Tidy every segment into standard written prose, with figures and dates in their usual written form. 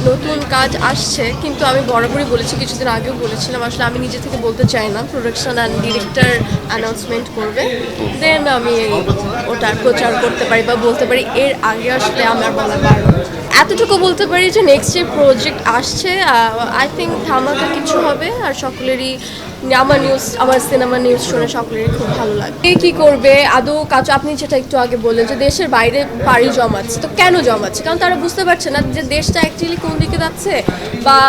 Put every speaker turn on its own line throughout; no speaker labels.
নতুন কাজ আসছে, কিন্তু আমি বরাবরই বলেছি, কিছুদিন আগেও বলেছিলাম, আসলে আমি নিজে থেকে বলতে চাই না। প্রোডাকশন অ্যান্ড ডিরেক্টর অ্যানাউন্সমেন্ট করবে, দেন আমি ওটার প্রচার করতে পারি বা বলতে পারি। এর আগে আসলে আমার বলা পারবো। এতটুকু বলতে পারি যে নেক্সট যে প্রজেক্ট আসছে, আই থিঙ্ক ধামাকা কিছু হবে, আর সকলেরই আমার সিনেমা নিউজ শুনে সকলেরই খুব ভালো লাগে। কে কী করবে আদৌ কাজ, আপনি যেটা একটু আগে বললেন যে দেশের বাইরে পাড়ি জমাচ্ছে, তো কেন জমাচ্ছে? কারণ তারা বুঝতে পারছে না যে দেশটা অ্যাকচুয়ালি কোন দিকে যাচ্ছে, বা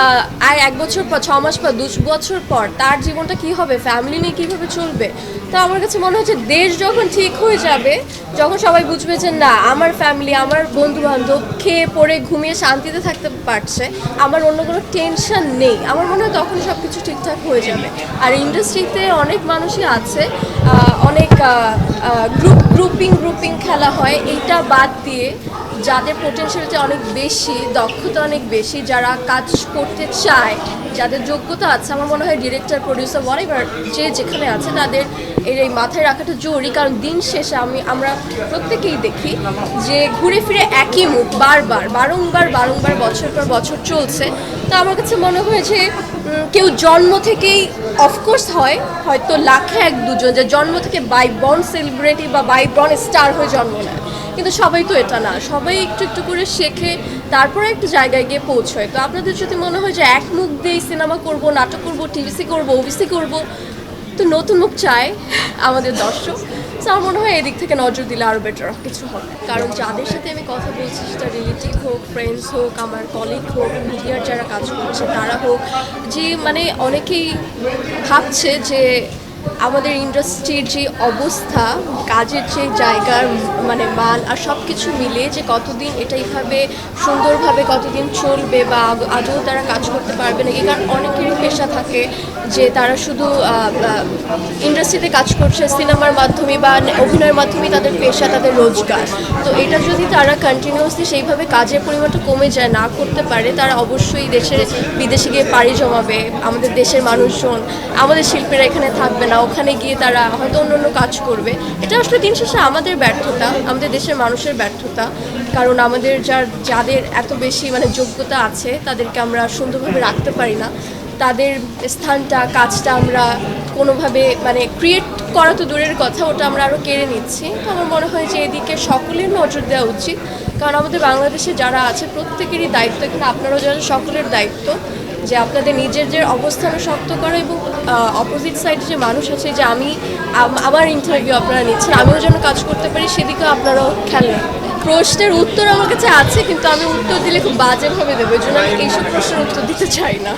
আর 1 বছর পর, 6 মাস পর, 2 বছর পর তার জীবনটা কী হবে, ফ্যামিলি নিয়ে কীভাবে চলবে। তো আমার কাছে মনে হচ্ছে দেশ যখন ঠিক হয়ে যাবে, যখন সবাই বুঝবে যে না, আমার ফ্যামিলি, আমার বন্ধু বান্ধব খেয়ে পড়ে ঘুমিয়ে শান্তিতে থাকতে পারছে, আমার অন্য কোনো টেনশন নেই, আমার মনে হয় তখন সব কিছু ঠিকঠাক হয়ে যাবে। আর ইন্ডাস্ট্রিতে অনেক মানুষই আছে, অনেক গ্রুপিং খেলা হয়, এইটা বাদ দিয়ে যাদের পোটেনশিয়ালিটি অনেক বেশি, দক্ষতা অনেক বেশি, যারা কাজ করতে চায়, যাদের যোগ্যতা আছে, আমার মনে হয় ডিরেক্টর, প্রডিউসার, হোয়াটএভার যে যেখানে আছে, তাদের এই মাথায় রাখাটা জরুরি। কারণ দিন শেষে আমরা প্রত্যেকেই দেখি যে ঘুরে ফিরে একই মুখ বারংবার বছর পর বছর চলছে। তো আমার কাছে মনে হয় যে কেউ জন্ম থেকেই, অফকোর্স হয়তো লাখে 1-2 জন যে জন্ম থেকে বাই বর্ন সেলিব্রিটি বা বাই বর্ন স্টার হয়ে জন্ম নেয়, কিন্তু সবাই তো এটা না। সবাই একটু একটু করে শেখে, তারপরে একটা জায়গায় গিয়ে পৌঁছয়। তো আপনাদের যদি মনে হয় যে এক মুখ দিয়েই সিনেমা করব, নাটক করব, টিভিসি করব, ওবিসি করব, তো নতুন মুখ চায় আমাদের দর্শক। তো আমার মনে হয় এদিক থেকে নজর দিলে আরও বেটার কিছু হবে। কারণ যাদের সাথে আমি কথা বলছি, সেটা রিলেটিভ হোক, ফ্রেন্ডস হোক, আমার কলিগ হোক, মিডিয়ার যারা কাজ করছে তারা হোক, যে মানে অনেকেই ভাবছে যে আমাদের ইন্ডাস্ট্রির যে অবস্থা, কাজের যে জায়গার মানে মান আর সব কিছু মিলিয়ে যে কতদিন এটা এইভাবে সুন্দরভাবে কতদিন চলবে, বা আদৌ তারা কাজ করতে পারবে নাকি। কারণ অনেকেরই পেশা থাকে যে তারা শুধু ইন্ডাস্ট্রিতে কাজ করছে সিনেমার মাধ্যমে বা অভিনয়ের মাধ্যমে, তাদের পেশা, তাদের রোজগার। তো এটা যদি তারা কন্টিনিউয়াসলি সেইভাবে কাজের পরিমাণটা কমে যায়, না করতে পারে, তারা অবশ্যই বিদেশে গিয়ে পাড়ি জমাবে। আমাদের দেশের মানুষজন, আমাদের শিল্পীরা এখানে থাকবে না, ওখানে গিয়ে তারা হয়তো অন্য কাজ করবে। এটা আসলে দিন শেষে আমাদের ব্যর্থতা, আমাদের দেশের মানুষের ব্যর্থতা। কারণ আমাদের যাদের এত বেশি মানে যোগ্যতা আছে, তাদেরকে আমরা সুন্দরভাবে রাখতে পারি না। তাদের স্থানটা, কাজটা আমরা কোনোভাবে মানে ক্রিয়েট করা তো দূরের কথা, ওটা আমরা আরও কেড়ে নিচ্ছি। তো আমার মনে হয় যে এদিকে সকলের নজর দেওয়া উচিত। কারণ আমাদের বাংলাদেশে যারা আছে প্রত্যেকেরই দায়িত্ব, এখানে আপনারাও যারা, সকলের দায়িত্ব যে আপনাদের নিজেদের অবস্থানও শক্ত করা, এবং অপোজিট সাইডে যে মানুষ আছে, যে আমার ইন্টারভিউ আপনারা নিচ্ছেন, আমিও যেন কাজ করতে পারি, সেদিকেও আপনারাও খেয়াল রাখবেন। প্রশ্নের উত্তর আমার কাছে আছে, কিন্তু আমি উত্তর দিলে খুব বাজেভাবে দেবো, এই জন্য আমি এইসব প্রশ্নের উত্তর দিতে চাই না।